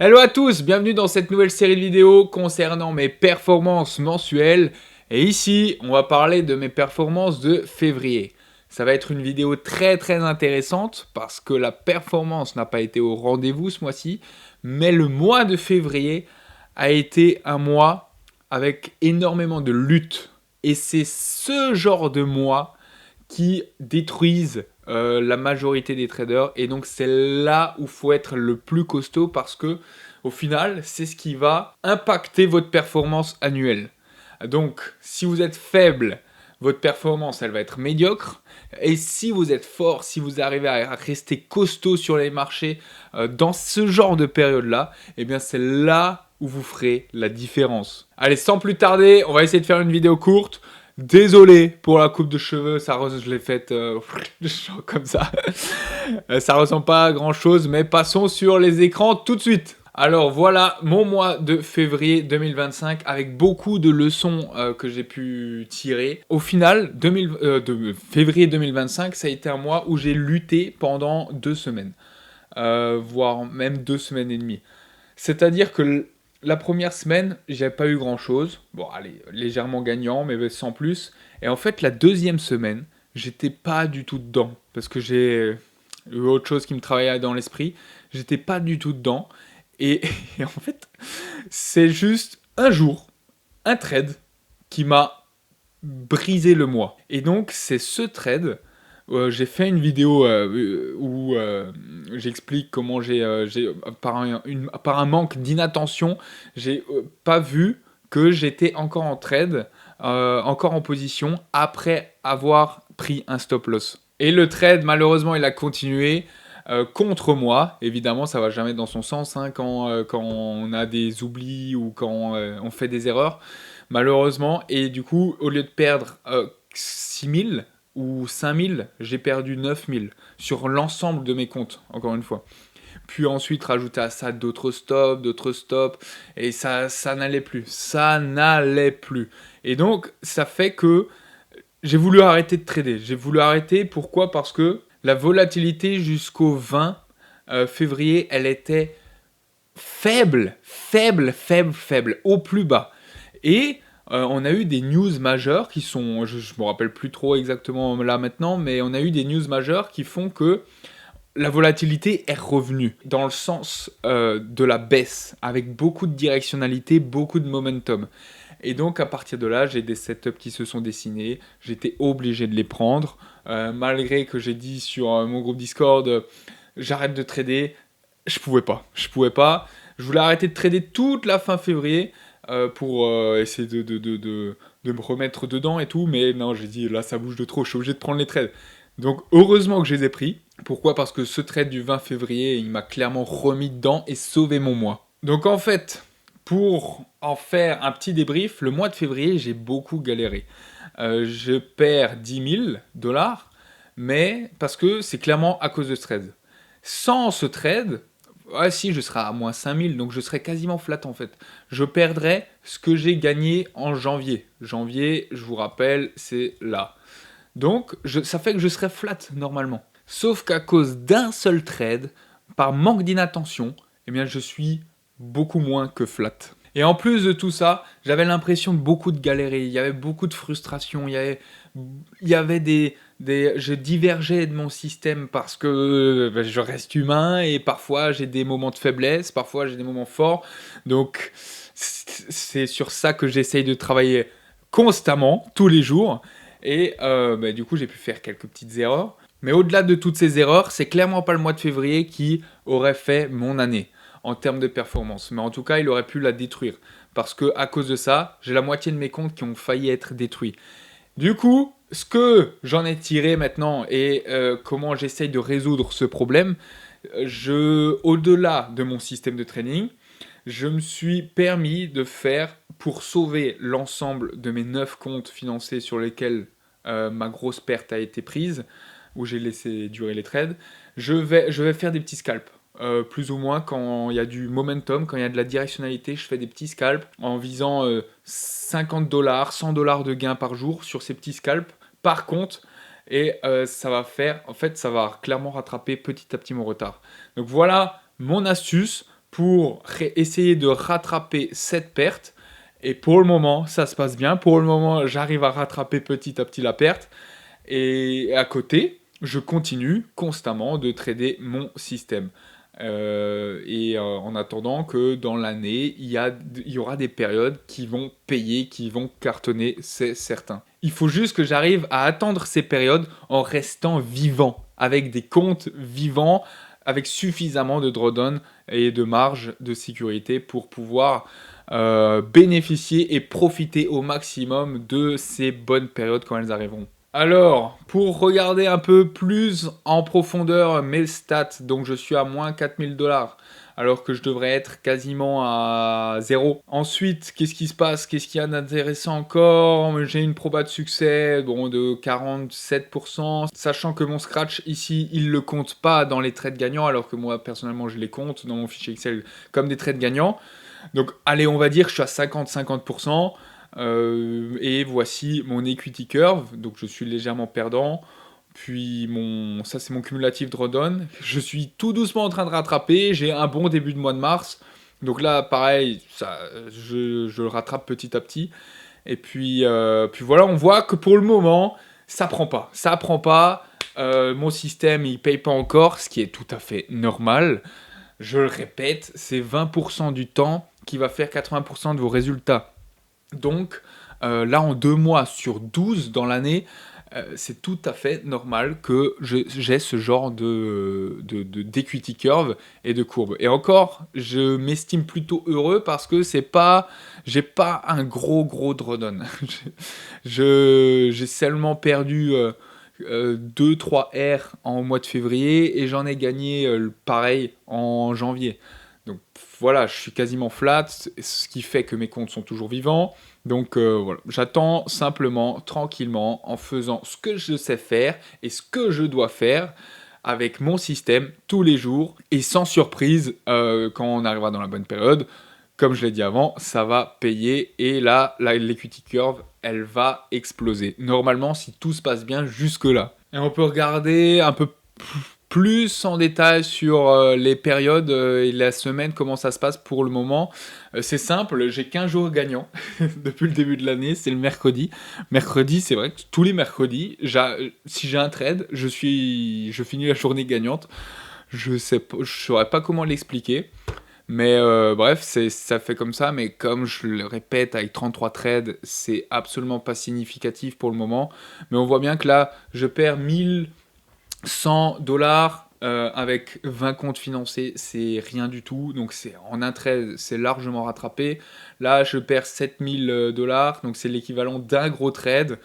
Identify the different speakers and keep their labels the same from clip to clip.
Speaker 1: Hello à tous, bienvenue dans cette nouvelle série de vidéos concernant mes performances mensuelles. Et ici, on va parler de mes performances de février. Ça va être une vidéo très intéressante parce que la performance n'a pas été au rendez-vous ce mois-ci, mais le mois de février a été un mois avec énormément de lutte. Et c'est ce genre de mois qui détruisent la majorité des traders. Et donc c'est là où il faut être le plus costaud parce que au final, c'est ce qui va impacter votre performance annuelle. Donc si vous êtes faible, votre performance elle va être médiocre. Et si vous êtes fort, si vous arrivez à rester costaud sur les marchés dans ce genre de période-là, eh bien c'est là où vous ferez la différence. Allez, sans plus tarder, on va essayer de faire une vidéo courte. Désolé pour la coupe de cheveux, je l'ai faite comme ça. Ça ressemble pas à grand chose, mais passons sur les écrans tout de suite. Alors voilà mon mois de février 2025 avec beaucoup de leçons que j'ai pu tirer. Au final, février 2025, ça a été un mois où j'ai lutté pendant 2 semaines, voire même 2 semaines et demie. C'est-à-dire que la première semaine, j'ai pas eu grand-chose. Bon, allez, légèrement gagnant, mais sans plus. Et en fait, la deuxième semaine, j'étais pas du tout dedans. Parce que j'ai eu autre chose qui me travaillait dans l'esprit. J'étais pas du tout dedans. Et, et en fait, c'est juste un jour, un trade qui m'a brisé le mois. Et donc, c'est ce trade. J'ai fait une vidéo où j'explique comment par un manque d'inattention, j'ai pas vu que j'étais encore en trade, encore en position après avoir pris un stop loss. Et le trade, malheureusement, il a continué contre moi. Évidemment, ça va jamais dans son sens hein, quand on a des oublis ou quand on fait des erreurs, malheureusement. Et du coup, au lieu de perdre 6000 ou 5000, j'ai perdu 9000 sur l'ensemble de mes comptes, encore une fois. Puis ensuite, rajouter à ça d'autres stops, et ça n'allait plus. Ça n'allait plus. Et donc, ça fait que j'ai voulu arrêter de trader. J'ai voulu arrêter, pourquoi? Parce que la volatilité jusqu'au 20 février, elle était faible, au plus bas. Et on a eu des news majeures qui sont, je me rappelle plus trop exactement là maintenant, mais on a eu des news majeures qui font que la volatilité est revenue dans le sens de la baisse, avec beaucoup de directionnalité, beaucoup de momentum. Et donc à partir de là, j'ai des setups qui se sont dessinés, j'étais obligé de les prendre, malgré que j'ai dit sur mon groupe Discord, j'arrête de trader, je pouvais pas. Je voulais arrêter de trader toute la fin février pour essayer de me remettre dedans et tout, mais non, j'ai dit là ça bouge de trop, je suis obligé de prendre les trades. Donc heureusement que je les ai pris. Pourquoi? Parce que ce trade du 20 février, il m'a clairement remis dedans et sauvé mon mois. Donc en fait, pour en faire un petit débrief, le mois de février, j'ai beaucoup galéré. Je perds 10 000 dollars, mais parce que c'est clairement à cause de ce trade. Sans ce trade, ah si, je serais à moins 5000, donc je serais quasiment flat en fait. Je perdrais ce que j'ai gagné en janvier. Janvier, je vous rappelle, c'est là. Donc, ça fait que je serais flat normalement. Sauf qu'à cause d'un seul trade, par manque d'inattention, eh bien je suis beaucoup moins que flat. Et en plus de tout ça, j'avais l'impression de beaucoup de galérer, il y avait beaucoup de frustration, il y avait je divergeais de mon système parce que je reste humain et parfois j'ai des moments de faiblesse, parfois j'ai des moments forts. Donc c'est sur ça que j'essaye de travailler constamment, tous les jours. Et du coup, j'ai pu faire quelques petites erreurs. Mais au-delà de toutes ces erreurs, c'est clairement pas le mois de février qui aurait fait mon année en termes de performance. Mais en tout cas, il aurait pu la détruire. Parce que à cause de ça, j'ai la moitié de mes comptes qui ont failli être détruits. Du coup, ce que j'en ai tiré maintenant et comment j'essaye de résoudre ce problème, au-delà de mon système de training, je me suis permis de faire, pour sauver l'ensemble de mes 9 comptes financés sur lesquels ma grosse perte a été prise, où j'ai laissé durer les trades, je vais faire des petits scalps. Plus ou moins quand il y a du momentum, quand il y a de la directionnalité, je fais des petits scalps en visant 50 dollars, 100 dollars de gains par jour sur ces petits scalps par compte. Et ça va clairement rattraper petit à petit mon retard. Donc voilà mon astuce pour essayer de rattraper cette perte. Et pour le moment, ça se passe bien. Pour le moment, j'arrive à rattraper petit à petit la perte. Et à côté, je continue constamment de trader mon système. En attendant que dans l'année, il y aura des périodes qui vont payer, qui vont cartonner, c'est certain. Il faut juste que j'arrive à attendre ces périodes en restant vivant, avec des comptes vivants, avec suffisamment de drawdown et de marge de sécurité pour pouvoir bénéficier et profiter au maximum de ces bonnes périodes quand elles arriveront. Alors, pour regarder un peu plus en profondeur mes stats, donc je suis à moins 4000 $, alors que je devrais être quasiment à zéro. Ensuite, qu'est-ce qui se passe? Qu'est-ce qu'il y a d'intéressant encore? J'ai une proba de succès de 47%, sachant que mon scratch ici, il le compte pas dans les trades gagnants, alors que moi, personnellement, je les compte dans mon fichier Excel comme des trades gagnants. Donc, allez, on va dire que je suis à 50-50%. Et voici mon equity curve, donc je suis légèrement perdant. Puis ça c'est mon cumulatif drawdown. Je suis tout doucement en train de rattraper. J'ai un bon début de mois de mars. Donc là, pareil, je le rattrape petit à petit. Et puis voilà, on voit que pour le moment, ça prend pas. Ça prend pas. Mon système, il paye pas encore, ce qui est tout à fait normal. Je le répète, c'est 20% du temps qui va faire 80% de vos résultats. Donc là, en 2 mois sur 12 dans l'année, c'est tout à fait normal que j'ai ce genre d'equity curve et de courbe. Et encore, je m'estime plutôt heureux parce que j'ai pas un gros drawdown. J'ai seulement perdu 2-3 R en mois de février et j'en ai gagné pareil en janvier. Donc voilà, je suis quasiment flat, ce qui fait que mes comptes sont toujours vivants. Donc voilà, j'attends simplement, tranquillement, en faisant ce que je sais faire et ce que je dois faire avec mon système tous les jours et sans surprise quand on arrivera dans la bonne période. Comme je l'ai dit avant, ça va payer et là, l'equity curve, elle va exploser. Normalement, si tout se passe bien jusque-là. Et on peut regarder un peu plus en détail sur les périodes et la semaine, comment ça se passe pour le moment. C'est simple, j'ai 15 jours gagnants depuis le début de l'année, c'est le mercredi. Mercredi, c'est vrai que tous les mercredis, si j'ai un trade, je finis la journée gagnante. Je saurais pas comment l'expliquer. Mais bref, ça fait comme ça, mais comme je le répète, avec 33 trades, c'est absolument pas significatif pour le moment. Mais on voit bien que là, je perds 1100 $ avec 20 comptes financés, c'est rien du tout. Donc en un trade, c'est largement rattrapé. Là, je perds 7000 $, donc c'est l'équivalent d'un gros trade.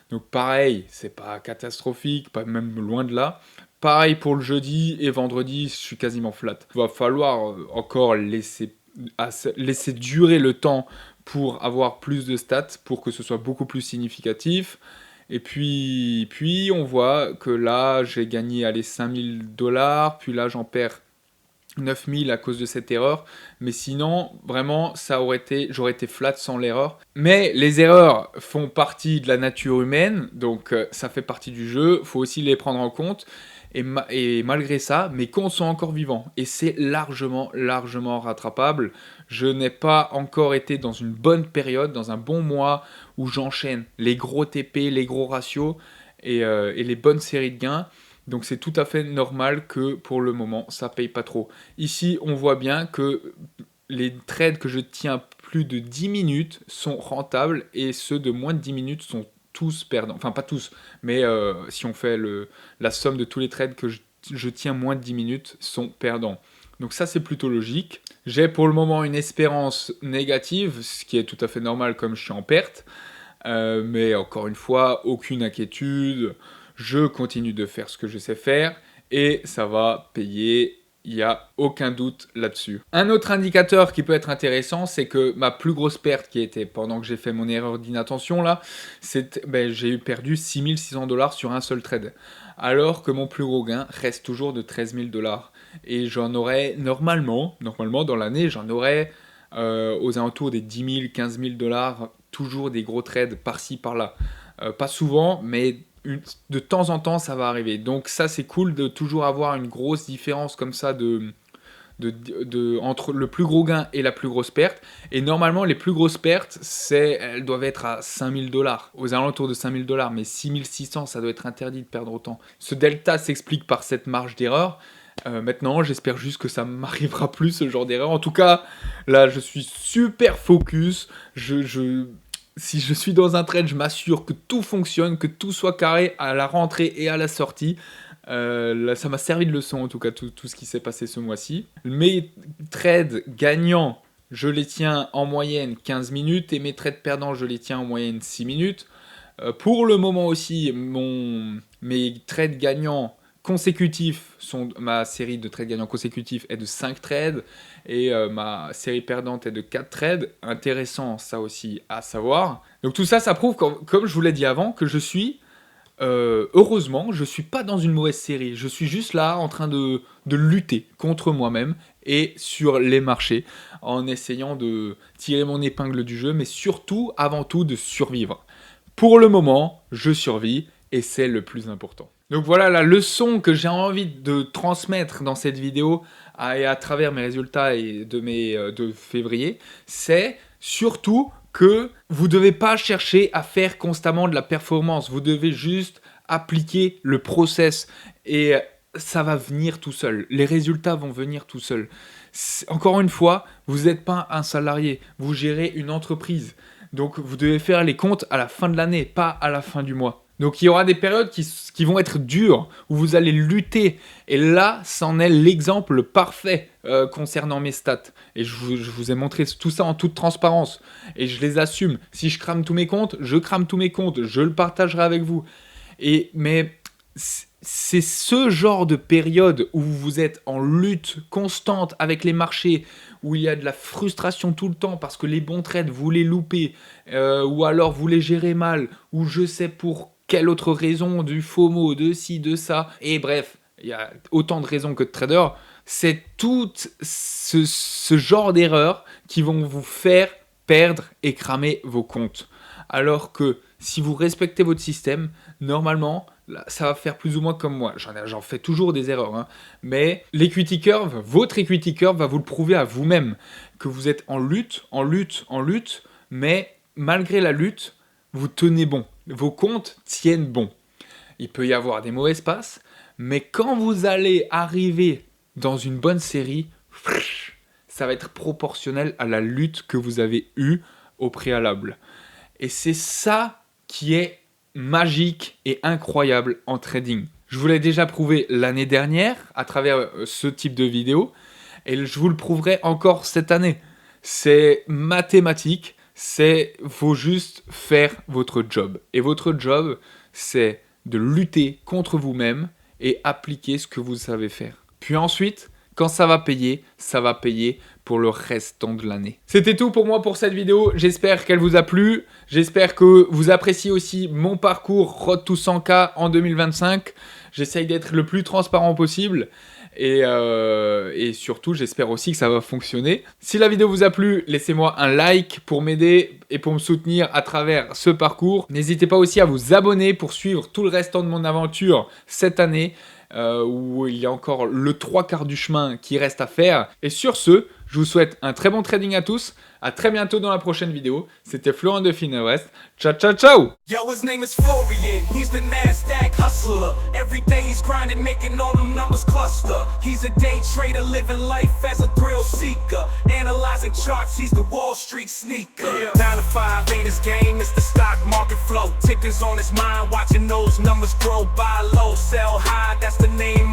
Speaker 1: Donc pareil, c'est pas catastrophique, pas même loin de là. Pareil pour le jeudi et vendredi, je suis quasiment flat. Il va falloir encore laisser durer le temps pour avoir plus de stats, pour que ce soit beaucoup plus significatif. Et puis on voit que là, j'ai gagné 5000 $, puis là, j'en perds 9000 à cause de cette erreur. Mais sinon, vraiment, j'aurais été flat sans l'erreur. Mais les erreurs font partie de la nature humaine, donc ça fait partie du jeu, faut aussi les prendre en compte. Et malgré ça, mes comptes sont encore vivants. Et c'est largement rattrapable. Je n'ai pas encore été dans une bonne période, dans un bon mois, où j'enchaîne les gros TP, les gros ratios et les bonnes séries de gains. Donc c'est tout à fait normal que pour le moment, ça paye pas trop. Ici, on voit bien que les trades que je tiens plus de 10 minutes sont rentables et ceux de moins de 10 minutes sont tous perdants. Enfin, pas tous, mais si on fait la somme de tous les trades que je tiens moins de 10 minutes sont perdants. Donc ça, c'est plutôt logique. J'ai pour le moment une espérance négative, ce qui est tout à fait normal comme je suis en perte. Mais encore une fois, aucune inquiétude. Je continue de faire ce que je sais faire et ça va payer. Il n'y a aucun doute là-dessus. Un autre indicateur qui peut être intéressant, c'est que ma plus grosse perte qui était pendant que j'ai fait mon erreur d'inattention là, j'ai perdu 6600 $ sur un seul trade. Alors que mon plus gros gain reste toujours de 13 000 $. Et j'en aurais normalement dans l'année, j'en aurais aux alentours des 10 000, 15 000 $, toujours des gros trades par-ci par-là. Pas souvent, mais de temps en temps, ça va arriver. Donc ça, c'est cool de toujours avoir une grosse différence comme ça de entre le plus gros gain et la plus grosse perte. Et normalement, les plus grosses pertes, elles doivent être à 5 000 $, aux alentours de 5 000 $, mais 6 600, ça doit être interdit de perdre autant. Ce delta s'explique par cette marge d'erreur. Maintenant, j'espère juste que ça m'arrivera plus, ce genre d'erreur. En tout cas, là, je suis super focus. Si je suis dans un trade, je m'assure que tout fonctionne, que tout soit carré à la rentrée et à la sortie. Là, ça m'a servi de leçon, en tout cas, tout ce qui s'est passé ce mois-ci. Mes trades gagnants, je les tiens en moyenne 15 minutes et mes trades perdants, je les tiens en moyenne 6 minutes. Pour le moment aussi, mes trades gagnants consécutifs ma série de trades gagnants consécutifs est de 5 trades et ma série perdante est de 4 trades. Intéressant, ça aussi à savoir. Donc tout ça, ça prouve, comme je vous l'ai dit avant, que je suis, heureusement, je suis pas dans une mauvaise série. Je suis juste là en train de lutter contre moi-même et sur les marchés en essayant de tirer mon épingle du jeu, mais surtout, avant tout, de survivre. Pour le moment, je survis et c'est le plus important. Donc voilà la leçon que j'ai envie de transmettre dans cette vidéo et à travers mes résultats de février, c'est surtout que vous ne devez pas chercher à faire constamment de la performance. Vous devez juste appliquer le process et ça va venir tout seul. Les résultats vont venir tout seuls. Encore une fois, vous n'êtes pas un salarié, vous gérez une entreprise. Donc vous devez faire les comptes à la fin de l'année, pas à la fin du mois. Donc il y aura des périodes qui vont être dures, où vous allez lutter. Et là, c'en est l'exemple parfait concernant mes stats. Et je vous ai montré tout ça en toute transparence. Et je les assume. Si je crame tous mes comptes, je crame tous mes comptes. Je le partagerai avec vous. Mais c'est ce genre de période où vous êtes en lutte constante avec les marchés, où il y a de la frustration tout le temps parce que les bons trades, vous les loupez, ou alors vous les gérez mal, ou je sais pour quelle autre raison, du FOMO, de ci, de ça, et bref, il y a autant de raisons que de traders. C'est tout ce genre d'erreurs qui vont vous faire perdre et cramer vos comptes. Alors que si vous respectez votre système, normalement, là, ça va faire plus ou moins comme moi. J'en fais toujours des erreurs, hein. Mais l'equity curve, votre equity curve va vous le prouver à vous-même, que vous êtes en lutte, mais malgré la lutte, vous tenez bon. Vos comptes tiennent bon. Il peut y avoir des mauvaises passes, mais quand vous allez arriver dans une bonne série, ça va être proportionnel à la lutte que vous avez eue au préalable. Et c'est ça qui est magique et incroyable en trading. Je vous l'ai déjà prouvé l'année dernière à travers ce type de vidéo et je vous le prouverai encore cette année. C'est mathématique, faut juste faire votre job. Et votre job, c'est de lutter contre vous-même et appliquer ce que vous savez faire. Puis ensuite, quand ça va payer pour le restant de l'année. C'était tout pour moi pour cette vidéo. J'espère qu'elle vous a plu. J'espère que vous appréciez aussi mon parcours Road to 100K en 2025. J'essaye d'être le plus transparent possible. Et surtout, j'espère aussi que ça va fonctionner. Si la vidéo vous a plu, laissez-moi un like pour m'aider et pour me soutenir à travers ce parcours. N'hésitez pas aussi à vous abonner pour suivre tout le restant de mon aventure cette année. Où il y a encore le 3/4 du chemin qui reste à faire. Et sur ce, je vous souhaite un très bon trading à tous. À très bientôt dans la prochaine vidéo. C'était Florent de Finvest. Ciao, ciao, ciao!
Speaker 2: Yo, his name is Florian. He's the NASDAQ hustler. Every day he's grinding, making all them numbers cluster. He's a day trader, living life as a thrill seeker. Analyzing charts, he's the Wall Street sneaker. 9 to 5 ain't his game, it's the stock market flow. Tickers on his mind, watching those numbers grow. Buy low, sell high, that's the name